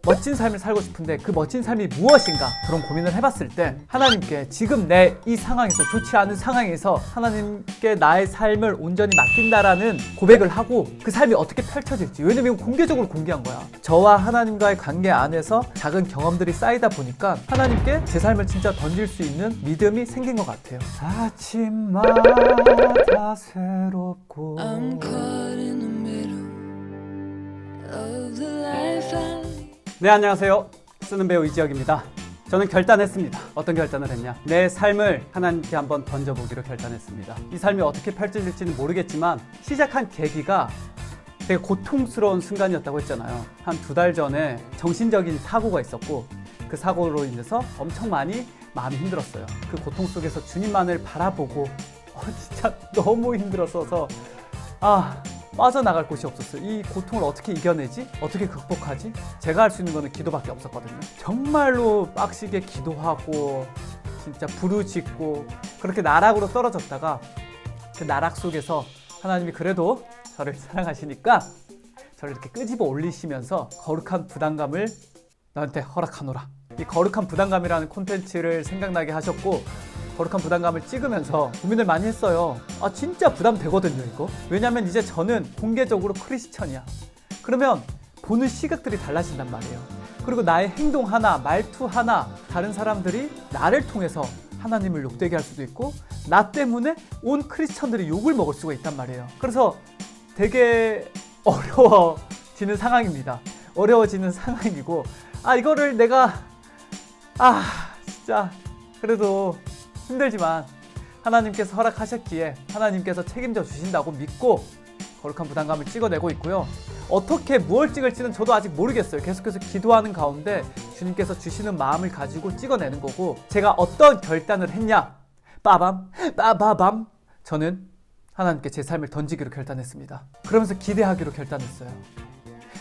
멋진 삶을 살고 싶은데 그 멋진 삶이 무엇인가 그런 고민을 해봤을 때 하나님께 지금 내 이 상황에서 좋지 않은 상황에서 하나님께 나의 삶을 온전히 맡긴다라는 고백을 하고 그 삶이 어떻게 펼쳐질지, 왜냐면 이건 공개적으로 공개한 거야. 저와 하나님과의 관계 안에서 작은 경험들이 쌓이다 보니까 하나님께 제 삶을 진짜 던질 수 있는 믿음이 생긴 것 같아요. 아침마다 새롭고 I'm caught in the middle of the life I live. 네, 안녕하세요. 쓰는 배우 이지혁입니다. 저는 결단했습니다. 어떤 결단을 했냐? 내 삶을 하나님께 한번 던져보기로 결단했습니다. 이 삶이 어떻게 펼쳐질지는 모르겠지만 시작한 계기가 되게 고통스러운 순간이었다고 했잖아요. 한 2달 전에 정신적인 사고가 있었고 그 사고로 인해서 엄청 많이 마음이 힘들었어요. 그 고통 속에서 주님만을 바라보고 진짜 너무 힘들었어서 빠져나갈 곳이 없었어요. 이 고통을 어떻게 이겨내지? 어떻게 극복하지? 제가 할 수 있는 거는 기도밖에 없었거든요. 정말로 빡시게 기도하고 진짜 부르짖고 그렇게 나락으로 떨어졌다가 그 나락 속에서 하나님이 그래도 저를 사랑하시니까 저를 이렇게 끄집어 올리시면서 거룩한 부담감을 너한테 허락하노라. 이 거룩한 부담감이라는 콘텐츠를 생각나게 하셨고 거룩한 부담감을 찍으면서 고민을 많이 했어요. 진짜 부담되거든요, 이거. 왜냐면 이제 저는 공개적으로 크리스천이야. 그러면 보는 시각들이 달라진단 말이에요. 그리고 나의 행동 하나, 말투 하나, 다른 사람들이 나를 통해서 하나님을 욕되게 할 수도 있고 나 때문에 온 크리스천들이 욕을 먹을 수가 있단 말이에요. 그래서 되게 어려워지는 상황입니다. 어려워지는 상황이고 이거를 내가 진짜 그래도 힘들지만 하나님께서 허락하셨기에 하나님께서 책임져 주신다고 믿고 거룩한 부담감을 찍어내고 있고요. 어떻게 무엇을 찍을지는 저도 아직 모르겠어요. 계속해서 기도하는 가운데 주님께서 주시는 마음을 가지고 찍어내는 거고, 제가 어떤 결단을 했냐? 빠밤 저는 하나님께 제 삶을 던지기로 결단했습니다. 그러면서 기대하기로 결단했어요.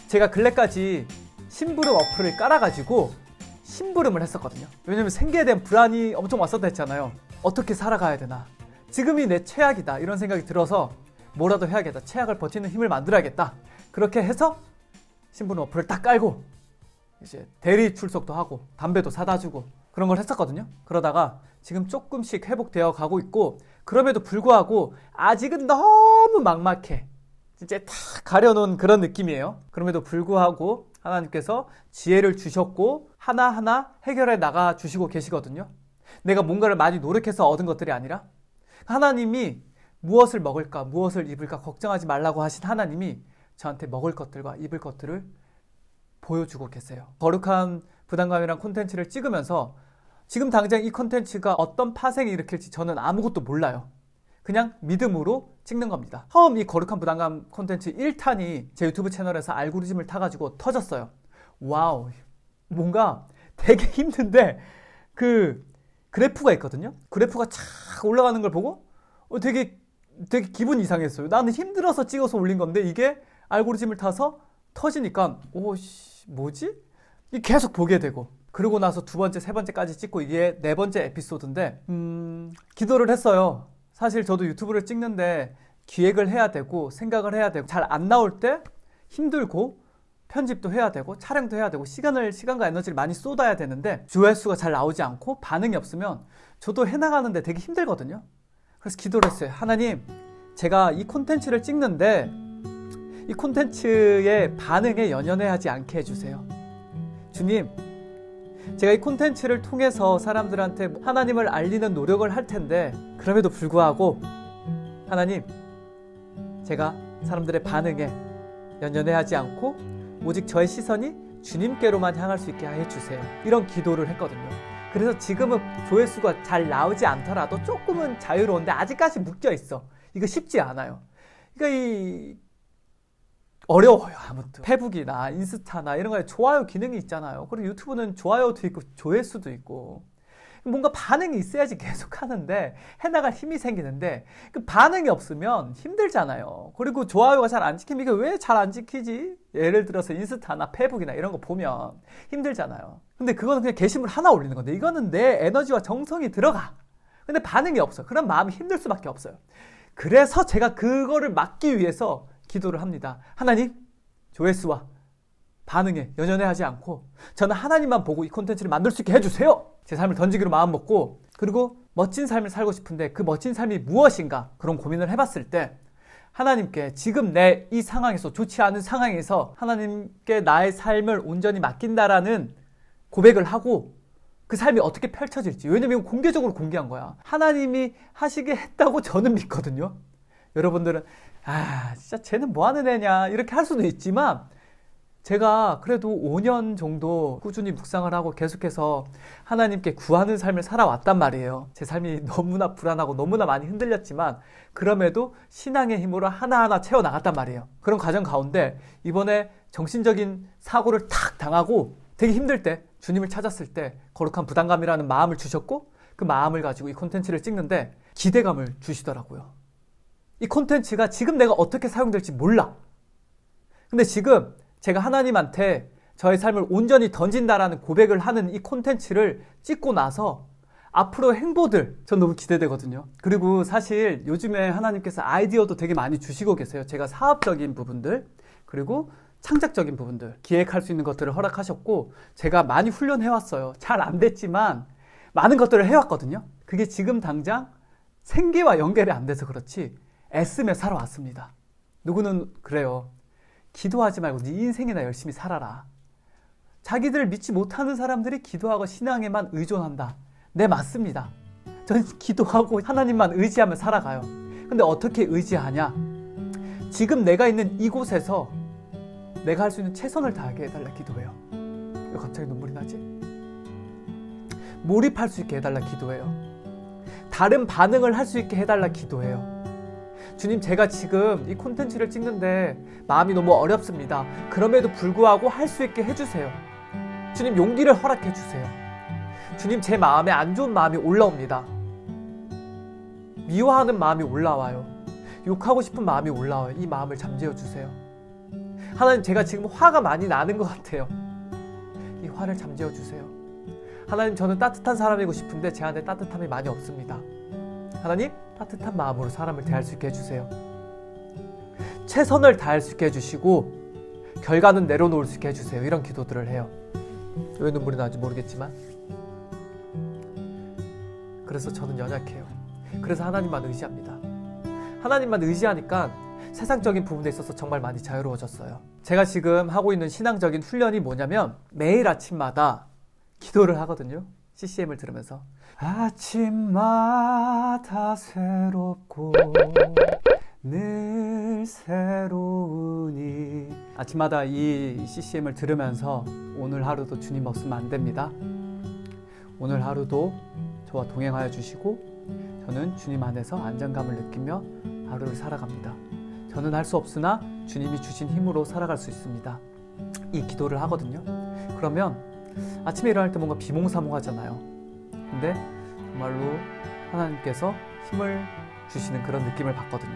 제가 근래까지 심부름 어플을 깔아가지고 심부름을 했었거든요. 왜냐면 생계에 대한 불안이 엄청 왔었다 했잖아요. 어떻게 살아가야 되나, 지금이 내 최악이다 이런 생각이 들어서 뭐라도 해야겠다, 최악을 버티는 힘을 만들어야겠다. 그렇게 해서 심부름 어플을 딱 깔고 이제 대리 출석도 하고 담배도 사다 주고 그런 걸 했었거든요. 그러다가 지금 조금씩 회복되어 가고 있고, 그럼에도 불구하고 아직은 너무 막막해. 진짜 다 가려놓은 그런 느낌이에요. 그럼에도 불구하고 하나님께서 지혜를 주셨고 하나하나 해결해 나가 주시고 계시거든요. 내가 뭔가를 많이 노력해서 얻은 것들이 아니라 하나님이 무엇을 먹을까, 무엇을 입을까 걱정하지 말라고 하신 하나님이 저한테 먹을 것들과 입을 것들을 보여주고 계세요. 거룩한 부담감이란 콘텐츠를 찍으면서 지금 당장 이 콘텐츠가 어떤 파생이 일으킬지 저는 아무것도 몰라요. 그냥 믿음으로 찍는 겁니다. 처음 이 거룩한 부담감 콘텐츠 1탄이 제 유튜브 채널에서 알고리즘을 타가지고 터졌어요. 와우, 뭔가 되게 힘든데 그 그래프가 있거든요. 그래프가 착 올라가는 걸 보고 되게 기분이 이상했어요. 나는 힘들어서 찍어서 올린 건데 이게 알고리즘을 타서 터지니까 뭐지? 계속 보게 되고, 그러고 나서 2번째, 3번째까지 찍고 이게 4번째 에피소드인데 기도를 했어요. 사실 저도 유튜브를 찍는데 기획을 해야 되고 생각을 해야 되고 잘 안 나올 때 힘들고 편집도 해야 되고 촬영도 해야 되고 시간과 에너지를 많이 쏟아야 되는데 조회수가 잘 나오지 않고 반응이 없으면 저도 해나가는데 되게 힘들거든요. 그래서 기도를 했어요. 하나님, 제가 이 콘텐츠를 찍는데 이 콘텐츠의 반응에 연연해하지 않게 해주세요. 주님, 제가 이 콘텐츠를 통해서 사람들한테 하나님을 알리는 노력을 할 텐데 그럼에도 불구하고 하나님, 제가 사람들의 반응에 연연해하지 않고 오직 저의 시선이 주님께로만 향할 수 있게 해주세요. 이런 기도를 했거든요. 그래서 지금은 조회수가 잘 나오지 않더라도 조금은 자유로운데 아직까지 묶여있어. 이거 쉽지 않아요. 그러니까 어려워요. 아무튼 페북이나 인스타나 이런 거에 좋아요 기능이 있잖아요. 그리고 유튜브는 좋아요도 있고 조회수도 있고 뭔가 반응이 있어야지 계속 하는데 해나갈 힘이 생기는데 그 반응이 없으면 힘들잖아요. 그리고 좋아요가 잘 안 찍히면 이게 왜 잘 안 찍히지? 예를 들어서 인스타나 페북이나 이런 거 보면 힘들잖아요. 근데 그거는 그냥 게시물 하나 올리는 건데 이거는 내 에너지와 정성이 들어가. 근데 반응이 없어. 그럼 마음이 힘들 수밖에 없어요. 그래서 제가 그거를 막기 위해서 기도를 합니다. 하나님, 조회수와 반응에 연연해하지 않고 저는 하나님만 보고 이 콘텐츠를 만들 수 있게 해주세요. 제 삶을 던지기로 마음먹고, 그리고 멋진 삶을 살고 싶은데 그 멋진 삶이 무엇인가 그런 고민을 해봤을 때 하나님께 지금 내 이 상황에서, 좋지 않은 상황에서 하나님께 나의 삶을 온전히 맡긴다라는 고백을 하고 그 삶이 어떻게 펼쳐질지. 왜냐면 이건 공개적으로 공개한 거야. 하나님이 하시게 했다고 저는 믿거든요. 여러분들은 진짜 쟤는 뭐 하는 애냐 이렇게 할 수도 있지만, 제가 그래도 5년 정도 꾸준히 묵상을 하고 계속해서 하나님께 구하는 삶을 살아왔단 말이에요. 제 삶이 너무나 불안하고 너무나 많이 흔들렸지만 그럼에도 신앙의 힘으로 하나하나 채워나갔단 말이에요. 그런 과정 가운데 이번에 정신적인 사고를 탁 당하고 되게 힘들 때 주님을 찾았을 때 거룩한 부담감이라는 마음을 주셨고, 그 마음을 가지고 이 콘텐츠를 찍는데 기대감을 주시더라고요. 이 콘텐츠가 지금 내가 어떻게 사용될지 몰라. 근데 지금 제가 하나님한테 저의 삶을 온전히 던진다라는 고백을 하는 이 콘텐츠를 찍고 나서 앞으로의 행보들 전 너무 기대되거든요. 그리고 사실 요즘에 하나님께서 아이디어도 되게 많이 주시고 계세요. 제가 사업적인 부분들, 그리고 창작적인 부분들, 기획할 수 있는 것들을 허락하셨고, 제가 많이 훈련해왔어요. 잘 안 됐지만 많은 것들을 해왔거든요. 그게 지금 당장 생계와 연결이 안 돼서 그렇지 애쓰며 살아왔습니다. 누구는 그래요. 기도하지 말고 네 인생이나 열심히 살아라. 자기들 믿지 못하는 사람들이 기도하고 신앙에만 의존한다. 네, 맞습니다. 저는 기도하고 하나님만 의지하며 살아가요. 근데 어떻게 의지하냐? 지금 내가 있는 이곳에서 내가 할 수 있는 최선을 다하게 해달라 기도해요. 왜 갑자기 눈물이 나지? 몰입할 수 있게 해달라 기도해요. 다른 반응을 할 수 있게 해달라 기도해요. 주님, 제가 지금 이 콘텐츠를 찍는데 마음이 너무 어렵습니다. 그럼에도 불구하고 할 수 있게 해주세요. 주님, 용기를 허락해 주세요. 주님, 제 마음에 안 좋은 마음이 올라옵니다. 미워하는 마음이 올라와요. 욕하고 싶은 마음이 올라와요. 이 마음을 잠재워 주세요. 하나님, 제가 지금 화가 많이 나는 것 같아요. 이 화를 잠재워 주세요. 하나님, 저는 따뜻한 사람이고 싶은데 제 안에 따뜻함이 많이 없습니다. 하나님, 따뜻한 마음으로 사람을 대할 수 있게 해주세요. 최선을 다할 수 있게 해주시고 결과는 내려놓을 수 있게 해주세요. 이런 기도들을 해요. 왜 눈물이 나는지 모르겠지만, 그래서 저는 연약해요. 그래서 하나님만 의지합니다. 하나님만 의지하니까 세상적인 부분에 있어서 정말 많이 자유로워졌어요. 제가 지금 하고 있는 신앙적인 훈련이 뭐냐면 매일 아침마다 기도를 하거든요. CCM을 들으면서 아침마다 새롭고 늘 새로우니. 아침마다 이 CCM을 들으면서 오늘 하루도 주님 없으면 안 됩니다. 오늘 하루도 저와 동행하여 주시고 저는 주님 안에서 안정감을 느끼며 하루를 살아갑니다. 저는 할 수 없으나 주님이 주신 힘으로 살아갈 수 있습니다. 이 기도를 하거든요. 그러면 아침에 일어날 때 뭔가 비몽사몽하잖아요. 근데 정말로 하나님께서 힘을 주시는 그런 느낌을 받거든요.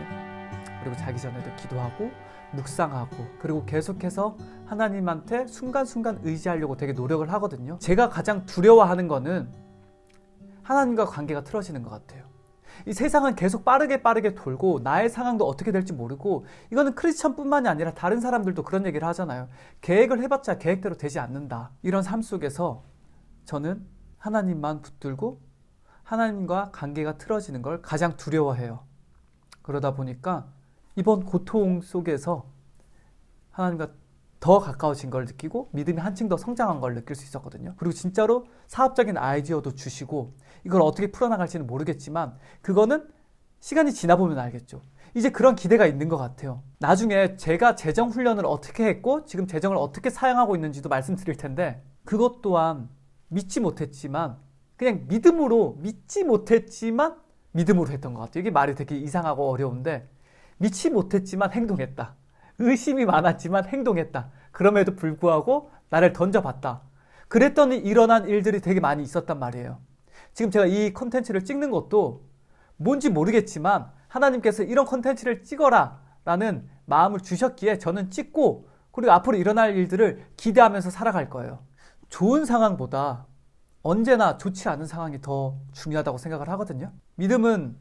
그리고 자기 전에도 기도하고 묵상하고, 그리고 계속해서 하나님한테 순간순간 의지하려고 되게 노력을 하거든요. 제가 가장 두려워하는 거는 하나님과 관계가 틀어지는 것 같아요. 이 세상은 계속 빠르게 돌고 나의 상황도 어떻게 될지 모르고, 이거는 크리스천뿐만이 아니라 다른 사람들도 그런 얘기를 하잖아요. 계획을 해봤자 계획대로 되지 않는다. 이런 삶 속에서 저는 하나님만 붙들고 하나님과 관계가 틀어지는 걸 가장 두려워해요. 그러다 보니까 이번 고통 속에서 하나님과 더 가까워진 걸 느끼고 믿음이 한층 더 성장한 걸 느낄 수 있었거든요. 그리고 진짜로 사업적인 아이디어도 주시고, 이걸 어떻게 풀어나갈지는 모르겠지만 그거는 시간이 지나보면 알겠죠. 이제 그런 기대가 있는 것 같아요. 나중에 제가 재정 훈련을 어떻게 했고 지금 재정을 어떻게 사용하고 있는지도 말씀드릴 텐데, 그것 또한 믿지 못했지만 그냥 믿지 못했지만 믿음으로 했던 것 같아요. 이게 말이 되게 이상하고 어려운데, 믿지 못했지만 행동했다. 의심이 많았지만 행동했다. 그럼에도 불구하고 나를 던져봤다. 그랬더니 일어난 일들이 되게 많이 있었단 말이에요. 지금 제가 이 컨텐츠를 찍는 것도 뭔지 모르겠지만 하나님께서 이런 컨텐츠를 찍어라 라는 마음을 주셨기에 저는 찍고, 그리고 앞으로 일어날 일들을 기대하면서 살아갈 거예요. 좋은 상황보다 언제나 좋지 않은 상황이 더 중요하다고 생각을 하거든요. 믿음은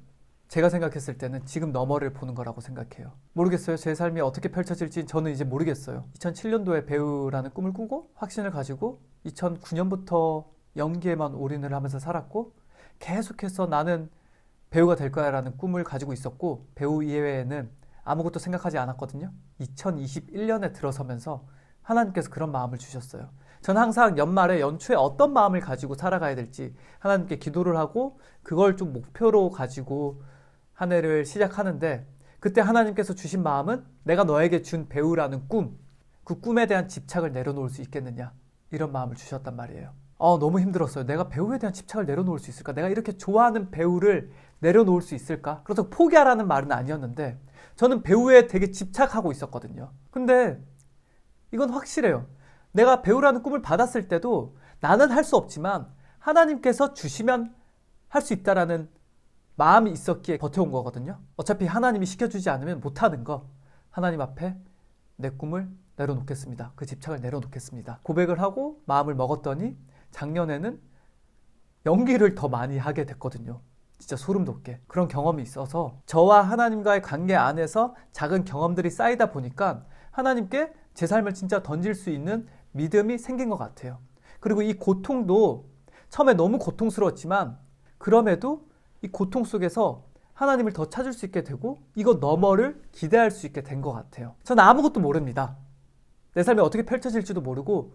제가 생각했을 때는 지금 너머를 보는 거라고 생각해요. 모르겠어요. 제 삶이 어떻게 펼쳐질지 저는 이제 모르겠어요. 2007년도에 배우라는 꿈을 꾸고 확신을 가지고 2009년부터 연기에만 올인을 하면서 살았고 계속해서 나는 배우가 될 거야라는 꿈을 가지고 있었고 배우 이외에는 아무것도 생각하지 않았거든요. 2021년에 들어서면서 하나님께서 그런 마음을 주셨어요. 저는 항상 연말에 연초에 어떤 마음을 가지고 살아가야 될지 하나님께 기도를 하고 그걸 좀 목표로 가지고 한 해를 시작하는데 그때 하나님께서 주신 마음은 내가 너에게 준 배우라는 꿈, 그 꿈에 대한 집착을 내려놓을 수 있겠느냐 이런 마음을 주셨단 말이에요. 너무 힘들었어요. 내가 배우에 대한 집착을 내려놓을 수 있을까? 내가 이렇게 좋아하는 배우를 내려놓을 수 있을까? 그렇다고 포기하라는 말은 아니었는데 저는 배우에 되게 집착하고 있었거든요. 근데 이건 확실해요. 내가 배우라는 꿈을 받았을 때도 나는 할 수 없지만 하나님께서 주시면 할 수 있다라는 마음이 있었기에 버텨온 거거든요. 어차피 하나님이 시켜주지 않으면 못하는 거 하나님 앞에 내 꿈을 내려놓겠습니다. 그 집착을 내려놓겠습니다. 고백을 하고 마음을 먹었더니 작년에는 연기를 더 많이 하게 됐거든요. 진짜 소름 돋게 그런 경험이 있어서 저와 하나님과의 관계 안에서 작은 경험들이 쌓이다 보니까 하나님께 제 삶을 진짜 던질 수 있는 믿음이 생긴 것 같아요. 그리고 이 고통도 처음에 너무 고통스러웠지만 그럼에도 이 고통 속에서 하나님을 더 찾을 수 있게 되고 이거 너머를 기대할 수 있게 된 것 같아요. 저는 아무것도 모릅니다. 내 삶이 어떻게 펼쳐질지도 모르고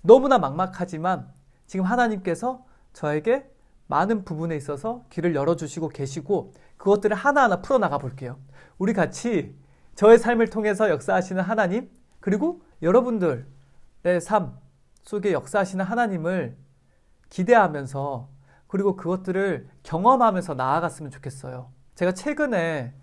너무나 막막하지만 지금 하나님께서 저에게 많은 부분에 있어서 길을 열어주시고 계시고 그것들을 하나하나 풀어나가 볼게요. 우리 같이 저의 삶을 통해서 역사하시는 하나님 그리고 여러분들의 삶 속에 역사하시는 하나님을 기대하면서 그리고 그것들을 경험하면서 나아갔으면 좋겠어요. 제가 최근에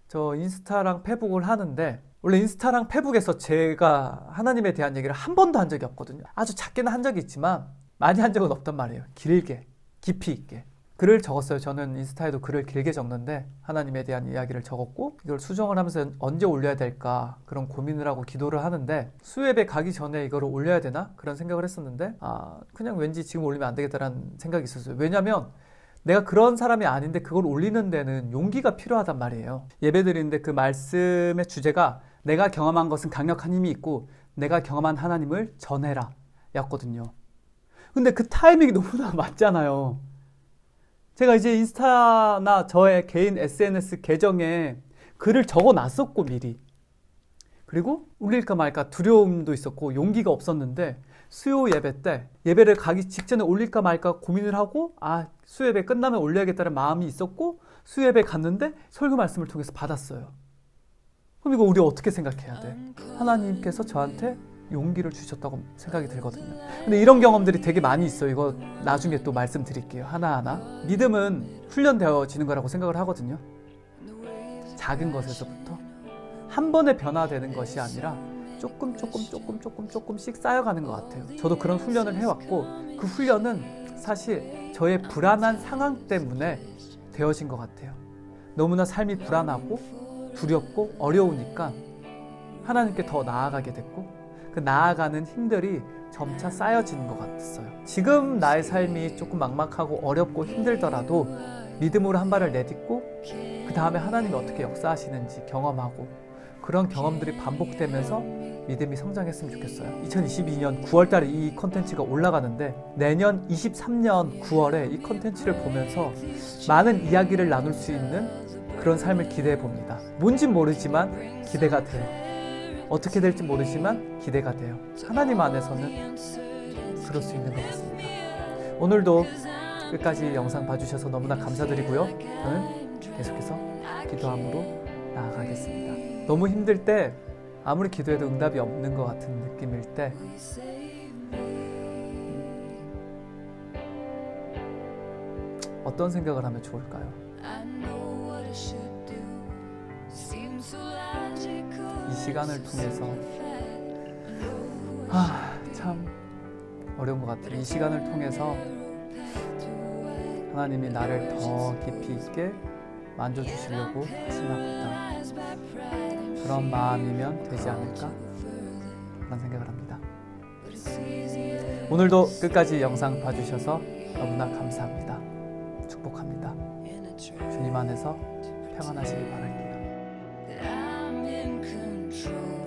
저 인스타랑 페북을 하는데 원래 인스타랑 페북에서 제가 하나님에 대한 얘기를 한 번도 한 적이 없거든요. 아주 작게는 한 적이 있지만 많이 한 적은 없단 말이에요. 길게, 깊이 있게. 글을 적었어요. 저는 인스타에도 글을 길게 적는데 하나님에 대한 이야기를 적었고 이걸 수정을 하면서 언제 올려야 될까 그런 고민을 하고 기도를 하는데 수요예배 가기 전에 이거를 올려야 되나? 그런 생각을 했었는데 그냥 왠지 지금 올리면 안 되겠다라는 생각이 있었어요. 왜냐면 내가 그런 사람이 아닌데 그걸 올리는 데는 용기가 필요하단 말이에요. 예배 드리는데 그 말씀의 주제가 내가 경험한 것은 강력한 힘이 있고 내가 경험한 하나님을 전해라 였거든요. 근데 그 타이밍이 너무나 맞잖아요. 제가 이제 인스타나 저의 개인 SNS 계정에 글을 적어놨었고 미리. 그리고 올릴까 말까 두려움도 있었고 용기가 없었는데 수요 예배 때 예배를 가기 직전에 올릴까 말까 고민을 하고 수요 예배 끝나면 올려야겠다는 마음이 있었고 수요 예배 갔는데 설교 말씀을 통해서 받았어요. 그럼 이거 우리 어떻게 생각해야 돼? 하나님께서 저한테 용기를 주셨다고 생각이 들거든요. 근데 이런 경험들이 되게 많이 있어요. 이거 나중에 또 말씀드릴게요. 하나하나. 믿음은 훈련되어지는 거라고 생각을 하거든요. 작은 것에서부터 한 번에 변화되는 것이 아니라 조금씩 쌓여가는 것 같아요. 저도 그런 훈련을 해왔고 그 훈련은 사실 저의 불안한 상황 때문에 되어진 것 같아요. 너무나 삶이 불안하고 두렵고 어려우니까 하나님께 더 나아가게 됐고 그 나아가는 힘들이 점차 쌓여지는 것 같았어요. 지금 나의 삶이 조금 막막하고 어렵고 힘들더라도 믿음으로 한 발을 내딛고 그 다음에 하나님이 어떻게 역사하시는지 경험하고 그런 경험들이 반복되면서 믿음이 성장했으면 좋겠어요. 2022년 9월 달에 이 컨텐츠가 올라가는데 내년 23년 9월에 이 컨텐츠를 보면서 많은 이야기를 나눌 수 있는 그런 삶을 기대해 봅니다. 뭔진 모르지만 기대가 돼요. 어떻게 될지 모르지만 기대가 돼요. 하나님 안에서는 그럴 수 있는 것 같습니다. 오늘도 끝까지 영상 봐주셔서 너무나 감사드리고요. 저는 계속해서 기도함으로 나아가겠습니다. 너무 힘들 때 아무리 기도해도 응답이 없는 것 같은 느낌일 때 어떤 생각을 하면 좋을까요? 이 시간을 통해서 참 어려운 것 같아요. 이 시간을 통해서 하나님이 나를 더 깊이 있게 만져주시려고 하시나 보다. 그런 마음이면 되지 않을까? 그런 생각을 합니다. 오늘도 끝까지 영상 봐주셔서 너무나 감사합니다. 축복합니다. 주님 안에서 평안하시길 바랄게요. that I'm in control.